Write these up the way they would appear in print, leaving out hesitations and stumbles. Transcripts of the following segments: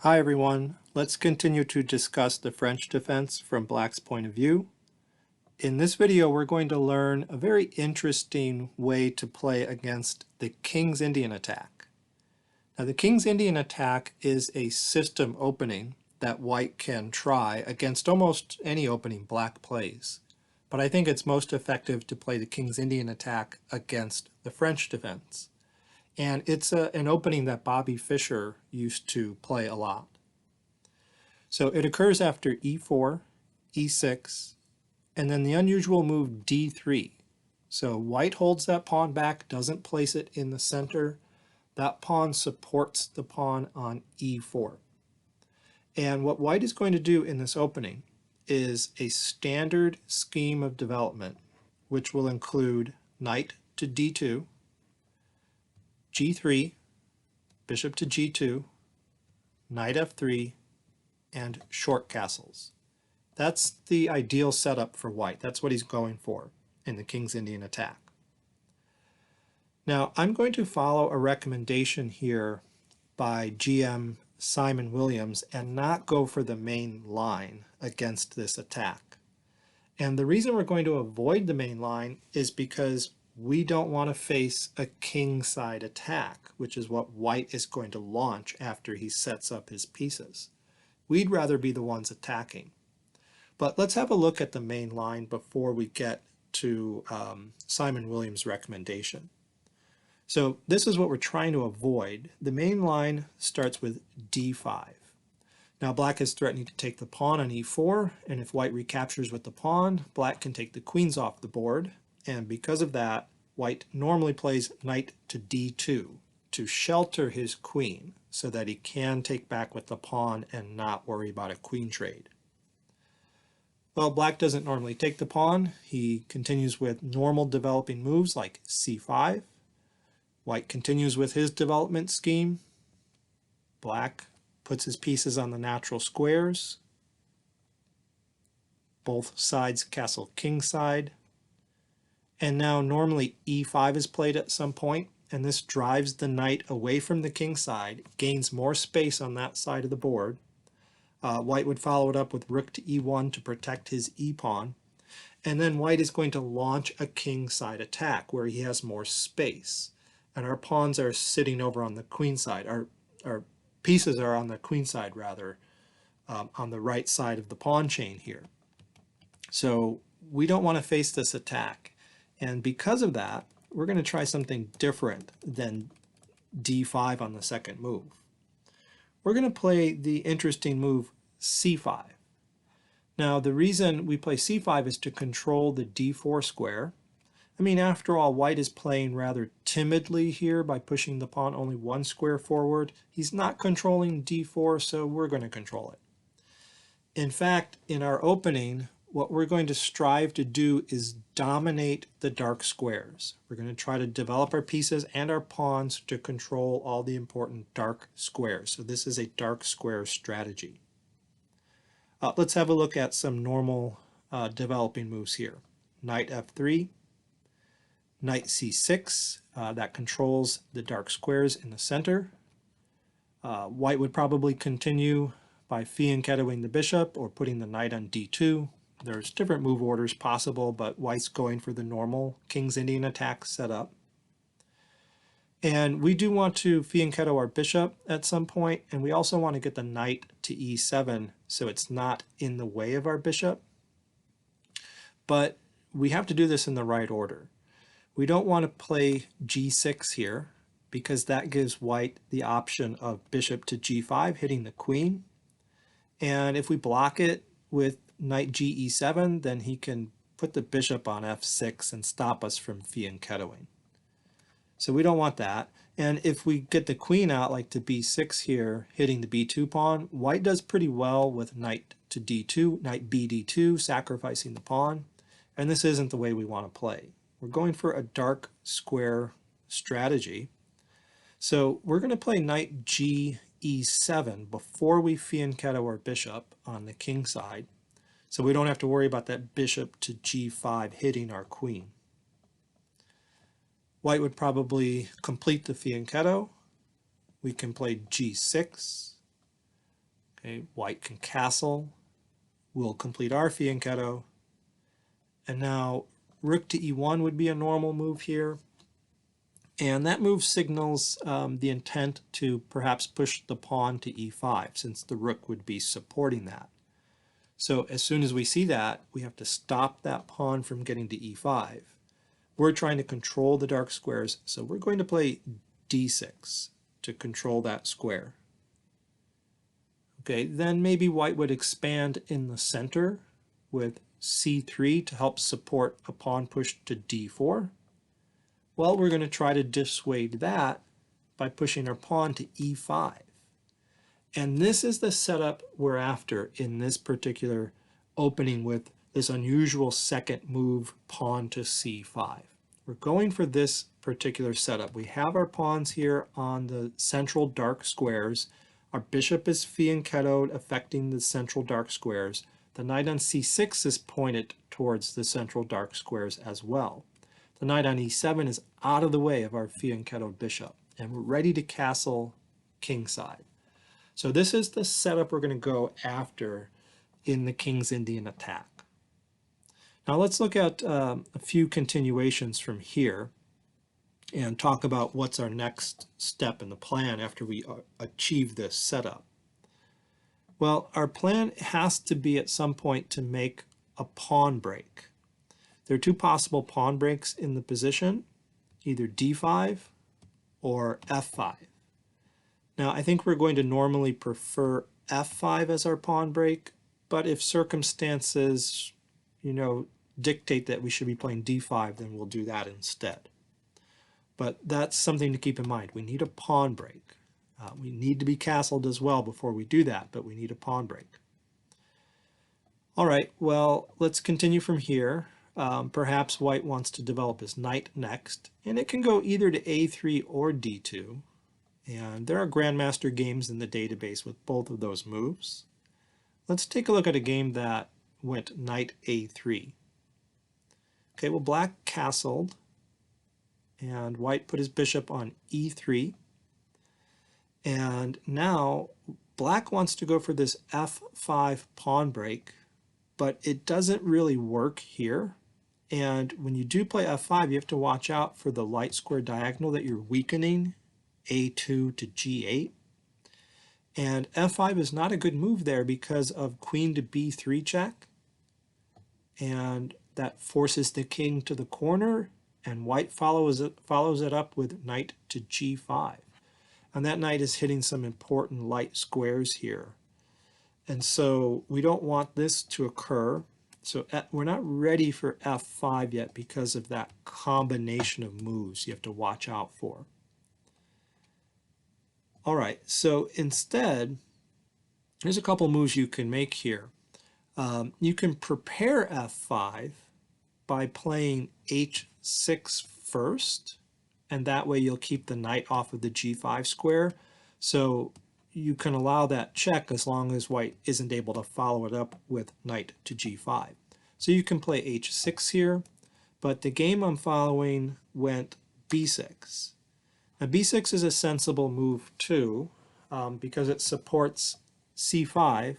Hi everyone, let's continue to discuss the French defense from Black's point of view. In this video we're going to learn a very interesting way to play against the King's Indian attack. Now the King's Indian attack is a system opening that White can try against almost any opening Black plays, but I think it's most effective to play the King's Indian attack against the French defense. And it's an opening that Bobby Fischer used to play a lot. So it occurs after e4, e6, and then the unusual move d3. So White holds that pawn back, doesn't place it in the center. That pawn supports the pawn on e4. And what White is going to do in this opening is a standard scheme of development, which will include knight to d2, g3, bishop to g2, knight f3, and short castles. That's the ideal setup for White. That's what he's going for in the King's Indian attack. Now, I'm going to follow a recommendation here by GM Simon Williams and not go for the main line against this attack. And the reason we're going to avoid the main line is because we don't want to face a kingside attack, which is what White is going to launch after he sets up his pieces. We'd rather be the ones attacking. But let's have a look at the main line before we get to Simon Williams' recommendation. So this is what we're trying to avoid. The main line starts with d5. Now Black is threatening to take the pawn on e4, and if White recaptures with the pawn, Black can take the queens off the board, and because of that, White normally plays knight to d2 to shelter his queen so that he can take back with the pawn and not worry about a queen trade. Well, Black doesn't normally take the pawn. He continues with normal developing moves like c5. White continues with his development scheme. Black puts his pieces on the natural squares. Both sides castle kingside. And now normally e5 is played at some point, and this drives the knight away from the king side, gains more space on that side of the board. White would follow it up with rook to e1 to protect his e-pawn. And then White is going to launch a king side attack where he has more space. And our pawns are sitting over on the queen side. Our pieces are on the queen side, rather, on the right side of the pawn chain here. So we don't want to face this attack. And because of that, we're going to try something different than d5 on the second move. We're going to play the interesting move c5. Now, the reason we play c5 is to control the d4 square. I mean, after all, White is playing rather timidly here by pushing the pawn only one square forward. He's not controlling d4, so we're going to control it. In fact, in our opening, what we're going to strive to do is dominate the dark squares. We're going to try to develop our pieces and our pawns to control all the important dark squares. So this is a dark square strategy. Let's have a look at some normal developing moves here. Knight f3, knight c6, that controls the dark squares in the center. White would probably continue by fianchettoing the bishop or putting the knight on d2. There's different move orders possible, but White's going for the normal King's Indian attack setup. And we do want to fianchetto our bishop at some point, and we also want to get the knight to e7 so it's not in the way of our bishop. But we have to do this in the right order. We don't want to play g6 here because that gives White the option of bishop to g5 hitting the queen. And if we block it with knight ge7, then he can put the bishop on f6 and stop us from fianchettoing. So we don't want that. And if we get the queen out, like to b6 here, hitting the b2 pawn, White does pretty well with knight to d2, knight bd2, sacrificing the pawn. And this isn't the way we want to play. We're going for a dark square strategy. So we're going to play knight ge7 before we fianchetto our bishop on the king side, so we don't have to worry about that bishop to g5 hitting our queen. White would probably complete the fianchetto. We can play g6, Okay, white can castle. We'll complete our fianchetto. And now rook to e1 would be a normal move here. And that move signals the intent to perhaps push the pawn to e5, since the rook would be supporting that. So as soon as we see that, we have to stop that pawn from getting to e5. We're trying to control the dark squares, so we're going to play d6 to control that square. Okay, then maybe white would expand in the center with c3 to help support a pawn push to d4. Well, we're going to try to dissuade that by pushing our pawn to e5. And this is the setup we're after in this particular opening with this unusual second move, pawn to c5. We're going for this particular setup. We have our pawns here on the central dark squares. Our bishop is fianchettoed, affecting the central dark squares. The knight on c6 is pointed towards the central dark squares as well. The knight on e7 is out of the way of our fianchettoed bishop, and we're ready to castle kingside. So this is the setup we're going to go after in the King's Indian attack. Now let's look at a few continuations from here and talk about what's our next step in the plan after we achieve this setup. Well, our plan has to be at some point to make a pawn break. There are two possible pawn breaks in the position, either d5 or f5. Now, I think we're going to normally prefer f5 as our pawn break, but if circumstances, dictate that we should be playing d5, then we'll do that instead. But that's something to keep in mind. We need a pawn break. We need to be castled as well before we do that, but we need a pawn break. All right, well, let's continue from here. Perhaps white wants to develop his knight next, and it can go either to a3 or d2. And there are grandmaster games in the database with both of those moves. Let's take a look at a game that went knight a3. Okay, well, black castled, and white put his bishop on e3. And now black wants to go for this f5 pawn break, but it doesn't really work here. And when you do play f5, you have to watch out for the light square diagonal that you're weakening, a2 to g8. And f5 is not a good move there because of queen to b3 check. And that forces the king to the corner, and white follows it up with knight to g5. And that knight is hitting some important light squares here. And so we don't want this to occur. So we're not ready for f5 yet because of that combination of moves you have to watch out for. All right, so instead, there's a couple moves you can make here. You can prepare f5 by playing h6 first, and that way you'll keep the knight off of the g5 square. So you can allow that check as long as white isn't able to follow it up with knight to g5. So you can play h6 here, but the game I'm following went b6. Now b6 is a sensible move too, because it supports c5,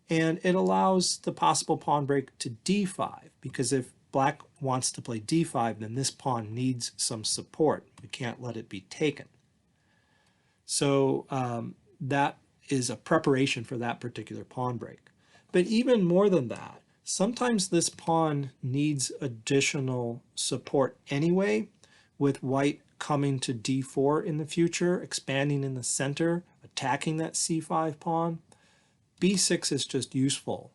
and it allows the possible pawn break to d5, because if black wants to play d5, then this pawn needs some support. We can't let it be taken. So that is a preparation for that particular pawn break. But even more than that, sometimes this pawn needs additional support anyway, with white coming to d4 in the future, expanding in the center, attacking that c5 pawn. b6 is just useful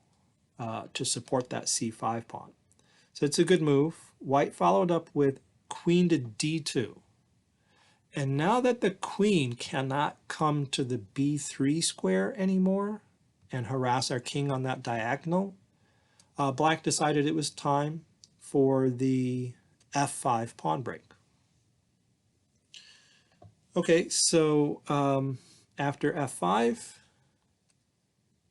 to support that c5 pawn. So it's a good move. White followed up with queen to d2. And now that the queen cannot come to the b3 square anymore and harass our king on that diagonal, black decided it was time for the f5 pawn break. Okay, so after f5,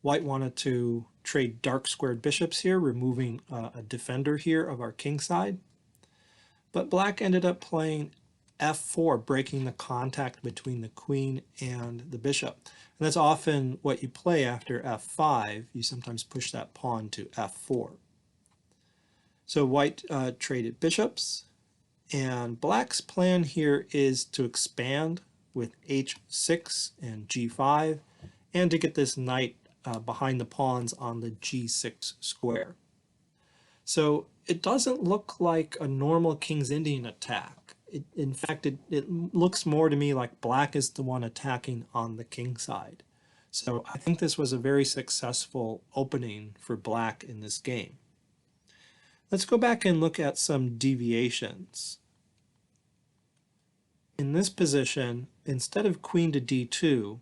white wanted to trade dark squared bishops here, removing a defender here of our king side. But black ended up playing f4, breaking the contact between the queen and the bishop. And that's often what you play after f5. You sometimes push that pawn to f4. So white traded bishops, and black's plan here is to expand with h6 and g5, and to get this knight behind the pawns on the g6 square. So it doesn't look like a normal King's Indian attack. In fact, it looks more to me like black is the one attacking on the king side. So I think this was a very successful opening for black in this game. Let's go back and look at some deviations. In this position, instead of queen to d2,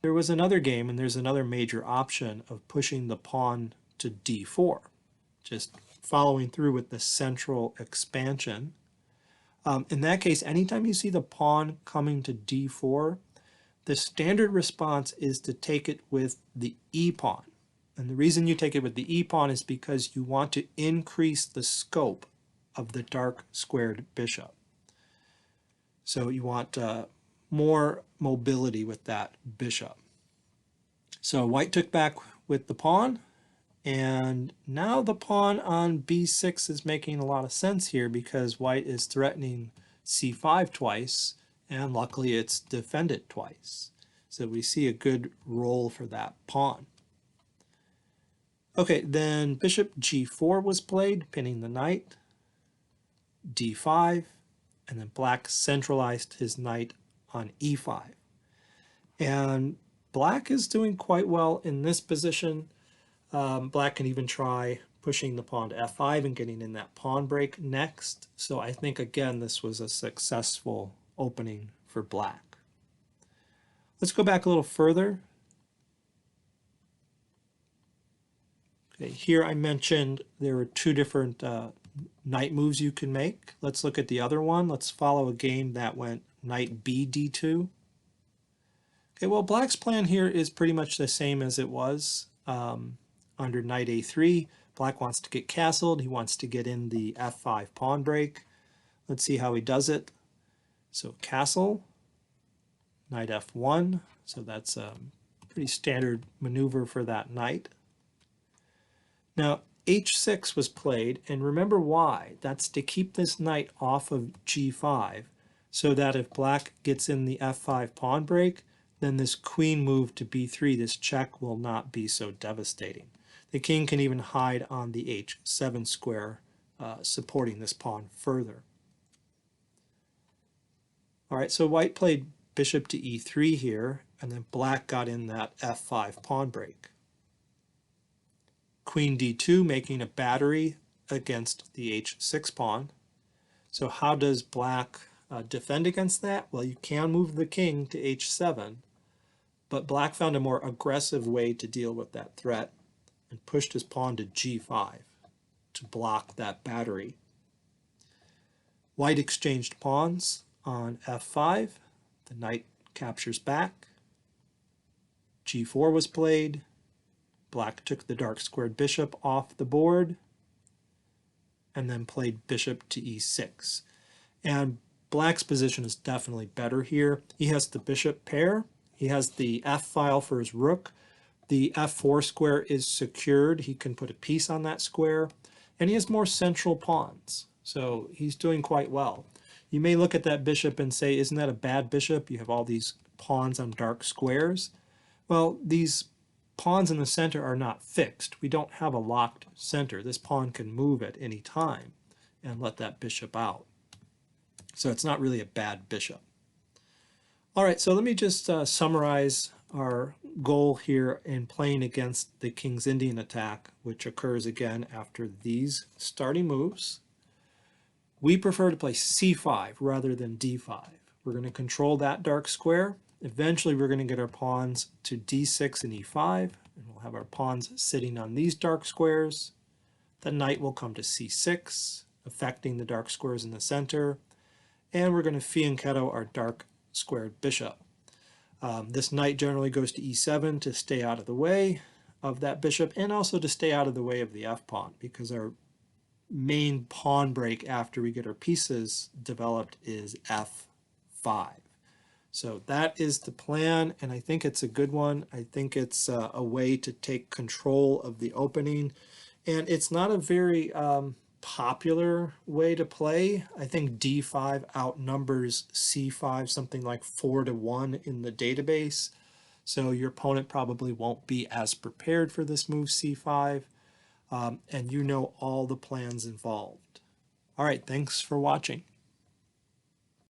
there was another game, and there's another major option of pushing the pawn to d4, just following through with the central expansion. In that case, anytime you see the pawn coming to d4, the standard response is to take it with the e-pawn. And the reason you take it with the e-pawn is because you want to increase the scope of the dark squared bishop. So you want more mobility with that bishop. So white took back with the pawn, and now the pawn on b6 is making a lot of sense here because white is threatening c5 twice, and luckily it's defended twice. So we see a good role for that pawn. Okay, then bishop g4 was played, pinning the knight, d5, and then black centralized his knight on e5. And black is doing quite well in this position. Black can even try pushing the pawn to f5 and getting in that pawn break next. So I think, again, this was a successful opening for black. Let's go back a little further. Okay, here I mentioned there are two different knight moves you can make. Let's look at the other one. Let's follow a game that went knight b d2. Okay, well, black's plan here is pretty much the same as it was under knight a3. Black wants to get castled. He wants to get in the f5 pawn break. Let's see how he does it. So castle, knight f1. So that's a pretty standard maneuver for that knight. Now, h6 was played, and remember why. That's to keep this knight off of g5, so that if black gets in the f5 pawn break, then this queen move to b3, this check, will not be so devastating. The king can even hide on the h7 square, supporting this pawn further. All right, so white played bishop to e3 here, and then black got in that f5 pawn break. Queen d2, making a battery against the h6 pawn. So how does black defend against that? Well, you can move the king to h7, but black found a more aggressive way to deal with that threat and pushed his pawn to g5 to block that battery. White exchanged pawns on f5. The knight captures back. g4 was played. Black took the dark squared bishop off the board and then played bishop to e6. And black's position is definitely better here. He has the bishop pair. He has the f file for his rook. The f4 square is secured. He can put a piece on that square. And he has more central pawns. So he's doing quite well. You may look at that bishop and say, isn't that a bad bishop? You have all these pawns on dark squares. Well, these pawns in the center are not fixed. We don't have a locked center. This pawn can move at any time and let that bishop out. So it's not really a bad bishop. All right, so let me just summarize our goal here in playing against the King's Indian attack, which occurs again after these starting moves. We prefer to play c5 rather than d5. We're going to control that dark square. Eventually, we're going to get our pawns to d6 and e5, and we'll have our pawns sitting on these dark squares. The knight will come to c6, affecting the dark squares in the center, and we're going to fianchetto our dark squared bishop. This knight generally goes to e7 to stay out of the way of that bishop, and also to stay out of the way of the f-pawn, because our main pawn break after we get our pieces developed is f5. So that is the plan, and I think it's a good one. I think it's a way to take control of the opening, and it's not a very popular way to play. I think d5 outnumbers c5 something like 4-1 in the database, so your opponent probably won't be as prepared for this move c5, and you know all the plans involved. All right, thanks for watching.